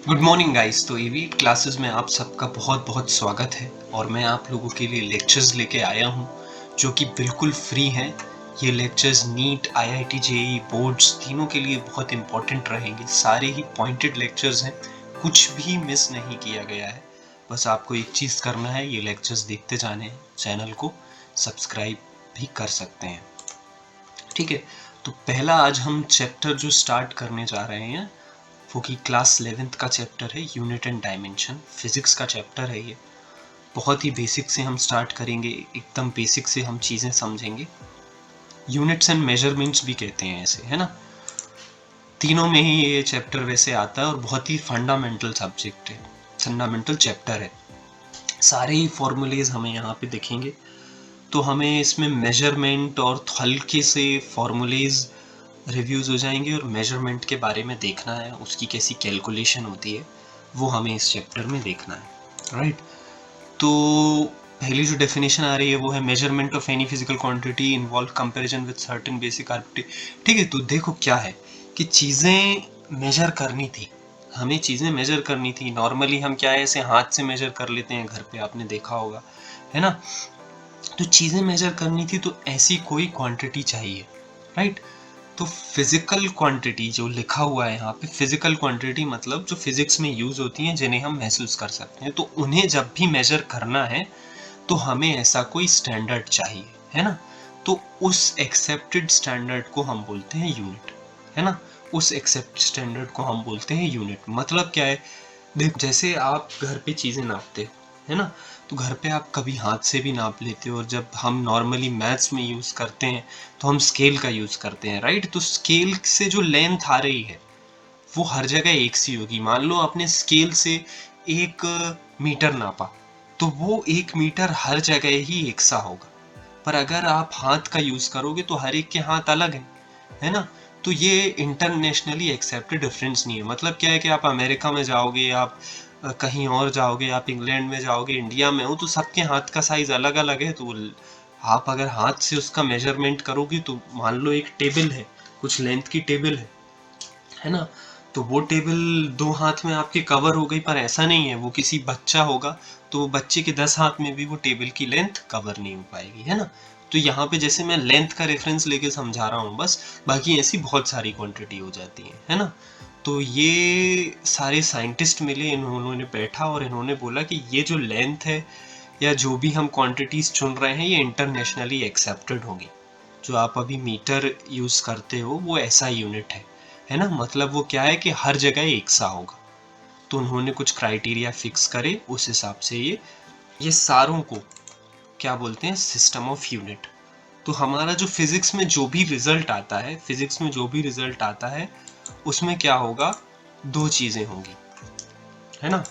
Good morning guys. तो EV classes में आप सबका बहुत बहुत स्वागत है और मैं आप लोगों के लिए लेक्चर्स लेके आया हूँ जो कि बिल्कुल फ्री हैं। ये lectures NEET, IIT, JEE boards तीनों के लिए बहुत इंपॉर्टेंट रहेंगे। सारे ही पॉइंटेड लेक्चर्स हैं, कुछ भी मिस नहीं किया गया है। बस आपको एक चीज़ करना है, ये लेक्चर्स देखते जाने हैं। चैनल को सब्सक्राइब भी कर सकते हैं, ठीक है। तो पहला आज हम चैप्टर जो स्टार्ट करने जा रहे हैं वो कि क्लास 11th का चैप्टर है यूनिट एंड डायमेंशन। फिजिक्स का चैप्टर है ये। बहुत ही बेसिक से हम स्टार्ट करेंगे, एकदम बेसिक से हम चीज़ें समझेंगे। यूनिट्स एंड मेजरमेंट्स भी कहते हैं ऐसे, है ना। तीनों में ही ये चैप्टर वैसे आता है और बहुत ही फंडामेंटल सब्जेक्ट है, फंडामेंटल चैप्टर है। सारे ही फॉर्मूलेज हमें यहाँ पे दिखेंगे। तो हमें इसमें मेजरमेंट और हल्के से फॉर्मूलेज रिव्यूज़ हो जाएंगे और मेजरमेंट के बारे में देखना है, उसकी कैसी कैलकुलेशन होती है वो हमें इस चैप्टर में देखना है, राइट। तो पहली जो डेफिनेशन आ रही है वो है measurement of any physical quantity involve comparison with certain basic arbitrary. ठीक है, तो देखो क्या है कि चीज़ें मेजर करनी थी, हमें चीज़ें मेजर करनी थी। नॉर्मली हम क्या है, ऐसे हाथ से मेजर कर लेते हैं घर पे, आपने देखा होगा, है ना। तो चीज़ें मेजर करनी थी तो ऐसी कोई क्वांटिटी चाहिए, राइट। तो फिजिकल क्वांटिटी जो लिखा हुआ है यहाँ पे, फिजिकल क्वांटिटी मतलब जो फिजिक्स में यूज होती हैं, जिन्हें हम महसूस कर सकते हैं, तो उन्हें जब भी मेजर करना है तो हमें ऐसा कोई स्टैंडर्ड चाहिए, है ना। तो उस एक्सेप्टेड स्टैंडर्ड को हम बोलते हैं यूनिट, है ना। उस एक्सेप्टेड स्टैंडर्ड को हम बोलते हैं यूनिट। मतलब क्या है, देख जैसे आप घर पे चीज़ें नापते हो, है ना, तो घर पे आप कभी हाथ से भी नाप लेते हो और जब हम नॉर्मली मैथ्स में यूज़ करते हैं तो हम स्केल का यूज़ करते हैं, राइट। तो स्केल से जो लेंथ आ रही है वो हर जगह एक सी होगी। मान लो आपने स्केल से 1 मीटर नापा तो वो 1 मीटर हर जगह ही एक सा होगा। पर अगर आप हाथ का यूज़ करोगे तो हर एक के हाथ अलग है ना। तो ये इंटरनेशनली एक्सेप्टेड डिफरेंस नहीं है। मतलब क्या है कि आप अमेरिका में जाओगे, आप कहीं और जाओगे, आप इंग्लैंड में जाओगे, इंडिया में हो, तो सबके हाथ का साइज अलग अलग है। तो आप अगर हाथ से उसका मेजरमेंट करोगे तो मान लो एक टेबल है, कुछ लेंथ की टेबल है ना, तो वो टेबल 2 हाथ में आपके कवर हो गई। पर ऐसा नहीं है, वो किसी बच्चा होगा तो वो बच्चे के 10 हाथ में भी वो टेबल की लेंथ कवर नहीं हो पाएगी, है ना। तो यहाँ पे जैसे मैं लेंथ का रेफरेंस लेके समझा रहा हूँ बस, बाकी ऐसी बहुत सारी क्वांटिटी हो जाती है ना। तो ये सारे साइंटिस्ट मिले, इन्होंने बैठा और इन्होंने बोला कि ये जो लेंथ है या जो भी हम क्वांटिटीज चुन रहे हैं ये इंटरनेशनली एक्सेप्टेड होगी। जो आप अभी मीटर यूज करते हो वो ऐसा यूनिट है ना। मतलब वो क्या है कि हर जगह एक सा होगा। तो उन्होंने कुछ क्राइटेरिया फिक्स करे, उस हिसाब से ये सारों को क्या बोलते हैं, सिस्टम ऑफ यूनिट। तो हमारा जो फिजिक्स में जो भी रिजल्ट आता है, फिजिक्स में जो भी रिजल्ट आता है उसमें क्या होगा, दो चीजें होंगी, है ना।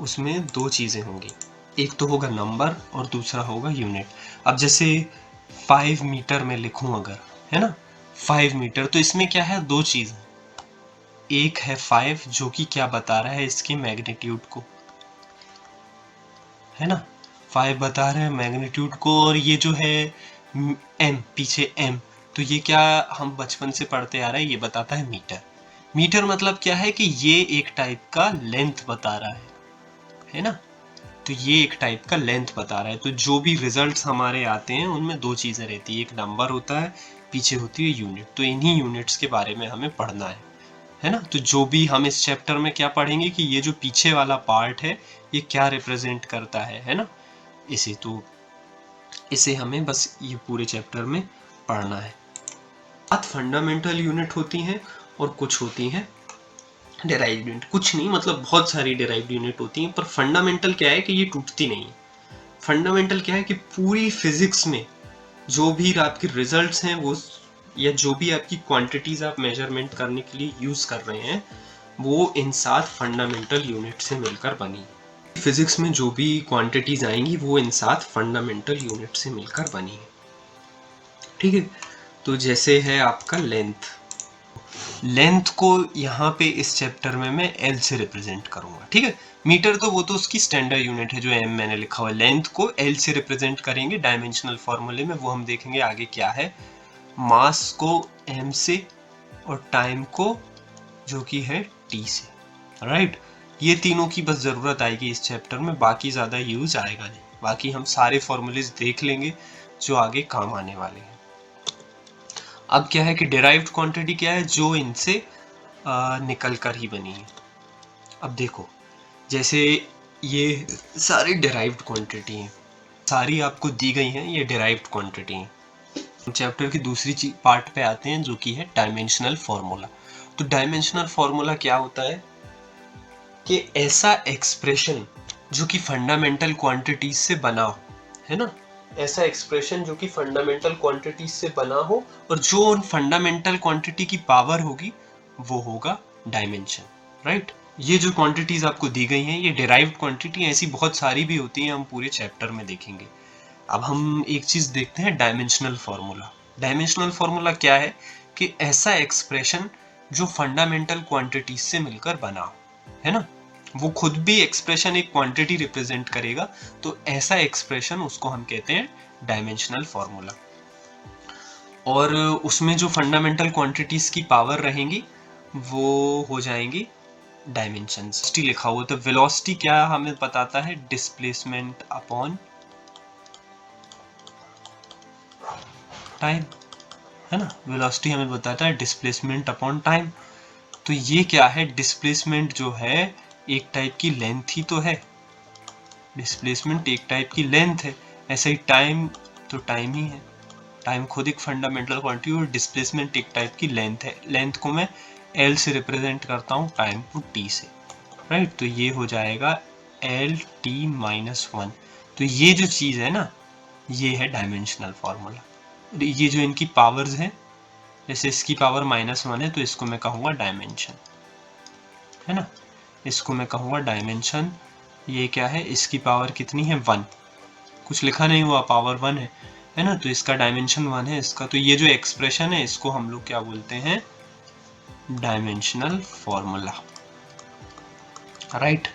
उसमें दो चीजें होंगी, एक तो होगा नंबर और दूसरा होगा यूनिट। अब जैसे 5 मीटर में लिखूं अगर, है ना, 5 मीटर, तो इसमें क्या है, दो चीज। एक है 5 जो कि क्या बता रहा है, इसके मैग्नीट्यूड को, है ना। 5 बता रहे हैं मैग्नीट्यूड को। और ये जो है एम, पीछे एम, तो ये क्या हम बचपन से पढ़ते आ रहे हैं, ये बताता है मीटर। मीटर मतलब क्या है कि ये एक टाइप का लेंथ बता रहा है ना। तो ये एक टाइप का लेंथ बता रहा है। तो जो भी रिजल्ट्स हमारे आते हैं उनमें दो चीज़ें रहती है, एक नंबर होता है, पीछे होती है यूनिट। तो इन्हीं यूनिट्स के बारे में हमें पढ़ना है ना। तो जो भी हम इस चैप्टर में क्या पढ़ेंगे कि ये जो पीछे वाला पार्ट है ये क्या रिप्रेजेंट करता है ना। इसे तो इसे हमें बस ये पूरे चैप्टर में पढ़ना है। बात फंडामेंटल यूनिट होती हैं और कुछ होती हैं डेराइव्ड यूनिट। कुछ नहीं, मतलब बहुत सारी डेराइव्ड यूनिट होती हैं, पर फंडामेंटल क्या है कि ये टूटती नहीं है। फंडामेंटल क्या है कि पूरी फिजिक्स में जो भी आपके रिजल्ट्स हैं वो, या जो भी आपकी क्वांटिटीज आप मेजरमेंट करने के लिए यूज कर रहे हैं वो इन 7 फंडामेंटल यूनिट से मिलकर बनी। फिजिक्स में जो भी क्वांटिटीज आएंगी वो इन 7 फंडामेंटल यूनिट से मिलकर बनी है, ठीक है। तो जैसे है आपका लेंथ, लेंथ को यहाँ पे इस चैप्टर में मैं एल से रिप्रेजेंट करूंगा, ठीक है। मीटर तो वो तो उसकी स्टैंडर्ड यूनिट है जो एम मैंने लिखा हुआ है, लेंथ को एल से रिप्रेजेंट करेंगे डायमेंशनल फॉर्मूले में, वो हम देखेंगे आगे क्या है। मास को एम से और टाइम को जो कि है टी से, राइट। ये तीनों की बस ज़रूरत आएगी इस चैप्टर में, बाकी ज़्यादा यूज आएगा नहीं। बाकी हम सारे फॉर्मूलेज देख लेंगे जो आगे काम आने वाले हैं। अब क्या है कि डिराइव्ड क्वांटिटी क्या है, जो इनसे निकल कर ही बनी है। अब देखो, जैसे ये सारी डिराइव्ड क्वांटिटी हैं, सारी आपको दी गई हैं, ये डिराइव्ड क्वांटिटी हैं। चैप्टर की दूसरी पार्ट पे आते हैं जो कि है डायमेंशनल फार्मूला। तो डायमेंशनल फार्मूला क्या होता है कि ऐसा एक्सप्रेशन जो कि फंडामेंटल क्वांटिटीज से बना हो, है ना, ऐसा एक्सप्रेशन जो कि फंडामेंटल क्वांटिटीज से बना हो और जो उन फंडामेंटल क्वांटिटी की पावर होगी वो होगा डायमेंशन, राइट। ये जो क्वांटिटीज आपको दी गई हैं ये डिराइव्ड क्वांटिटी, ऐसी बहुत सारी भी होती हैं, हम पूरे चैप्टर में देखेंगे। अब हम एक चीज देखते हैं, डायमेंशनल फार्मूला। डायमेंशनल फार्मूला क्या है कि ऐसा एक्सप्रेशन जो फंडामेंटल क्वांटिटीज से मिलकर बना हो, है ना, वो खुद भी एक्सप्रेशन एक क्वांटिटी रिप्रेजेंट करेगा, तो ऐसा एक्सप्रेशन उसको हम कहते हैं डायमेंशनल फार्मूला। और उसमें जो फंडामेंटल क्वांटिटीज की पावर रहेंगी वो हो जाएंगी डायमेंशंस। वेलोसिटी लिखा हुआ, तो वेलोसिटी क्या हमें बताता है, डिस्प्लेसमेंट अपॉन टाइम, है ना। वेलोसिटी हमें बताता है डिस्प्लेसमेंट अपॉन टाइम। तो ये क्या है, डिस्प्लेसमेंट जो है एक टाइप की लेंथ ही तो है, डिस्प्लेसमेंट एक टाइप की लेंथ है, ऐसे ही टाइम तो टाइम ही है, टाइम खुद एक फंडामेंटल क्वांटिटी और डिस्प्लेसमेंट एक टाइप की लेंथ है। लेंथ को मैं एल से रिप्रेजेंट करता हूँ, टाइम को टी से, राइट। तो ये हो जाएगा एल टी माइनस वन। तो ये जो चीज़ है ना, ये है डायमेंशनल फार्मूला। ये जो इनकी पावर्स हैं, जैसे इसकी पावर -1 है तो इसको मैं कहूँगा डायमेंशन, है ना, इसको मैं कहूँगा डायमेंशन। ये क्या है, इसकी पावर कितनी है, 1, कुछ लिखा नहीं हुआ, पावर 1 है ना, तो इसका डायमेंशन 1 है इसका। तो ये जो एक्सप्रेशन है इसको हम लोग क्या बोलते हैं, डायमेंशनल फॉर्मूला, राइट।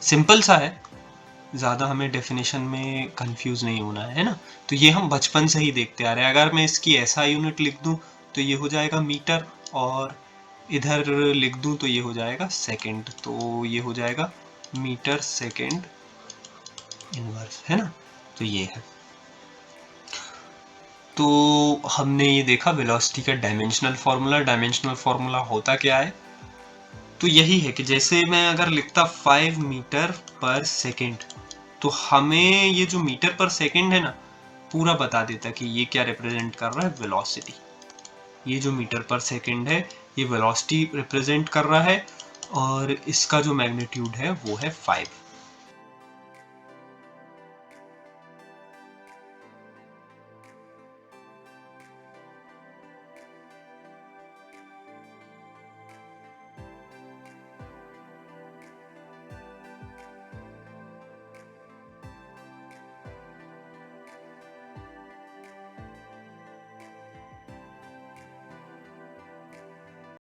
सिंपल सा है, ज़्यादा हमें डेफिनेशन में कंफ्यूज नहीं होना है ना। तो ये हम बचपन से ही देखते आ रहे हैं। अगर मैं इसकी ऐसा यूनिट लिख दूं तो ये हो जाएगा मीटर, और इधर लिख दूं तो ये हो जाएगा सेकंड, तो ये हो जाएगा मीटर सेकंड इनवर्स, है ना। तो ये है, तो हमने ये देखा वेलोसिटी का डायमेंशनल फार्मूला। डायमेंशनल फार्मूला होता क्या है, तो यही है कि जैसे मैं अगर लिखता 5 मीटर पर सेकंड, तो हमें ये जो मीटर पर सेकंड है ना, पूरा बता देता कि ये क्या रिप्रेजेंट कर रहा है, वेलोसिटी। ये जो मीटर पर सेकंड है ये वेलोसिटी रिप्रेजेंट कर रहा है, और इसका जो मैग्नीट्यूड है वो है 5।